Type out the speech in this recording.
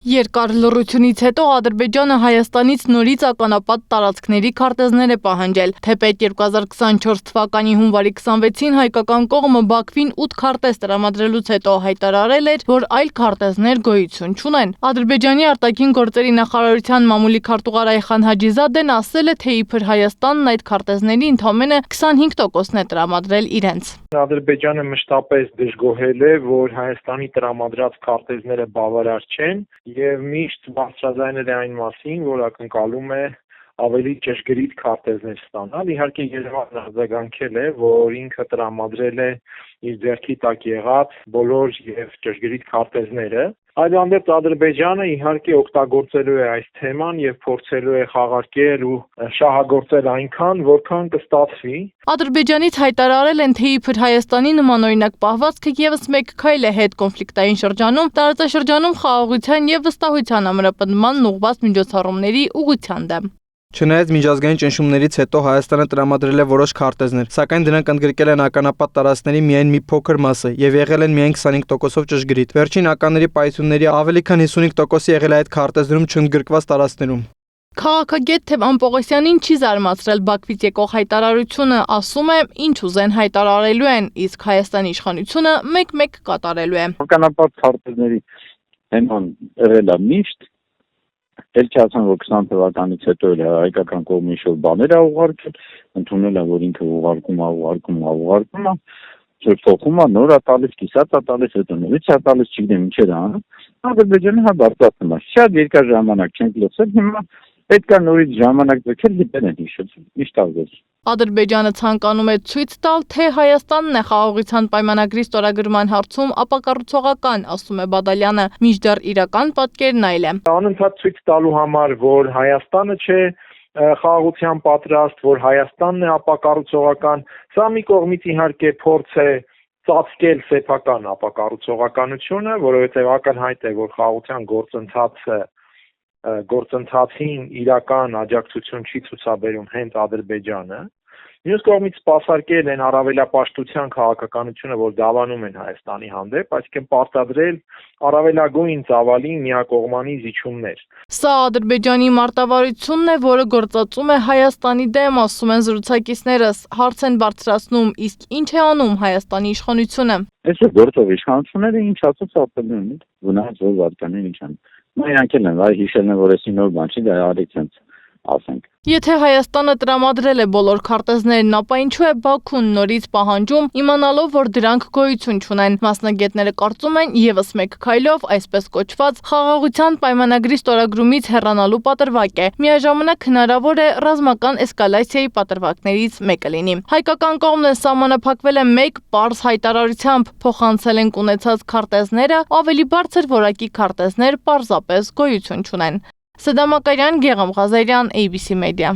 Երկար լռությունից հետո Ադրբեջանը Հայաստանից նորից ականապատ տարածքների քարտեզներ է պահանջել։ Թեպետ 2024 թվականի հունվարի 26-ին հայկական կողմը Բաքվին 8 քարտեզ տրամադրելուց հետո հայտարարել էր, որ այլ քարտեզներ գոյություն չունեն։ Ադրբեջանի արտաքին գործերի նախարարության մամուլի քարտուղար Այխան Հաջիզադեն ասել է, թե իբր Հայաստանն այդ քարտեզների ընդամենը 25%-ն է տրամադրել իրենց։ Ադրբեջանը մշտապես դժգոհել է, որ Հայաստանի տրամադրած քարտեզները բավարար չեն եւ միշտ բարձրաձայնել է այն մասին, որ ակնկալում է ավելի ճշգրիտ քարտեզներ ստանալ։ Իհարկե Երևանը արձագանքել է, որ ինքը տրամադրել է իր ձեռքի տակ եղած բոլոր եւ ճշգրիտ քարտեզները։ Այլանդեպ Ադրբեջանը իհարկե օգտագործելու է այս թեման եւ փորձելու է խաղարկել ու շահագործել այնքան, որքան կստացվի։ Ադրբեջանից հայտարարել են, թե իբր Հայաստանի նմանօրինակ պահվածքը եւս մեկ քայլ է հետ կոնֆլիկտային շրջանում, տարածաշրջանում խաղաղության եւ վստահության ամրապնդմանն ուղղված միջոցառումների ուղղության դեմ։ Չնայած միջազգային ճնշումներից հետո Հայաստանը տրամադրել է որոշ քարտեզներ, սակայն դրանք ընդգրկել են ականապատ տարածքների միայն մի փոքր մասը եւ եղել են միայն 25%-ով ճշգրիտ։ Վերջին ականների պայթյունների ավելի քան 55%-ը եղել է այդ քարտեզներում չընդգրկված տարածքներում։ Քաղաքագետ Թևան Պողոսյանին չի զարմացրել Բաքվից եկող հայտարարությունը, ասում է, ինչ ուզեն հայտարարելու են, իսկ Հայաստանի իշխանությունը մեկ-մեկ կատարելու է։ Ականապատ քարտեզների թեման եղել է միշտ, էլ չասեմ, որ 20 թվականից հետո էլ հայկական կողմի շուտ բաներ է ուղարկել, ընդունել է, որ ինքը ուղարկում է, փոխում է, նոր է տալիս, կիսատ է տալիս, հետո նորից է տալիս, չգիտեմ ինչ է անում։ Ադրբեջանը բարձրացնում է։ Շատ երկար ժամանակ չենք լսել, հիմա պետք է նորից ժամանակ ձգել, հետո են հիշել, միշտ ավելին։ Ադրբեջանը ցանկանում է ցույց տալ, թե Հայաստանն է խաղաղության պայմանագրի ստորագրման հարցում ապակառուցողական, ասում է Բադալյանը, մինչդեռ իրական պատկերն այլ է։ Անընդհատ ցույց տալու համար, որ Հայաստանը չէ խաղաղության պատրաստ, որ Հայաստանն է ապակառուցողական, սա մի կողմից իհարկե փորձ է ծածկել սեփական ապակառուցողականությունը, որովհետև ակնհայտ է, որ խաղաղության գործընթացին իրական աջակցություն չի ցուցաբերում հենց Ադրբեջանը։ Մյուս կողմից սպասարկել են առավելապաշտության քաղաքականությունը, որ դավանում են Հայաստանի հանդեպ, այսինքն պարտադրել առավելագույն ծավալի միակողմանի զիջումներ։ Սա Ադրբեջանի մարտավարությունն է, որը գործածում է Հայաստանի դեմ, ասում են զրուցակիցներս, հարց են բարձրացնում, իսկ ինչ է անում Հայաստանի իշխանությունը։ Այս գործող իշխանությունները ինչ ասած ապրել են, գնաց որ վարկանին ինչ ան։ Նրանք են, այ հիշելն է, որ էսի նոր բան չի, դա արից են ասենք։ Եթե Հայաստանը տրամադրել է բոլոր քարտեզներն, ապա ինչու է Բաքուն նորից պահանջում, իմանալով, որ դրանք գոյություն չունեն։ Մասնագետները կարծում են, եւս մեկ քայլով, այսպես կոչված, խաղաղության պայմանագրի ստորագրումից հեռանալու պատրվակ է։ Միաժամանակ հնարավոր է ռազմական էսկալացիայի պատրվակներից մեկը լինի։ Հայկական կողմն սահմանափակվել է մեկ պարզ հայտարարությամբ, փոխանցել են ունեցած քարտեզները, ավելի բարձր որակի քարտեզներ պարզապես գոյություն չունեն։ Սեդամակարյան, Գեղամ Ղազարյան, ABC Media։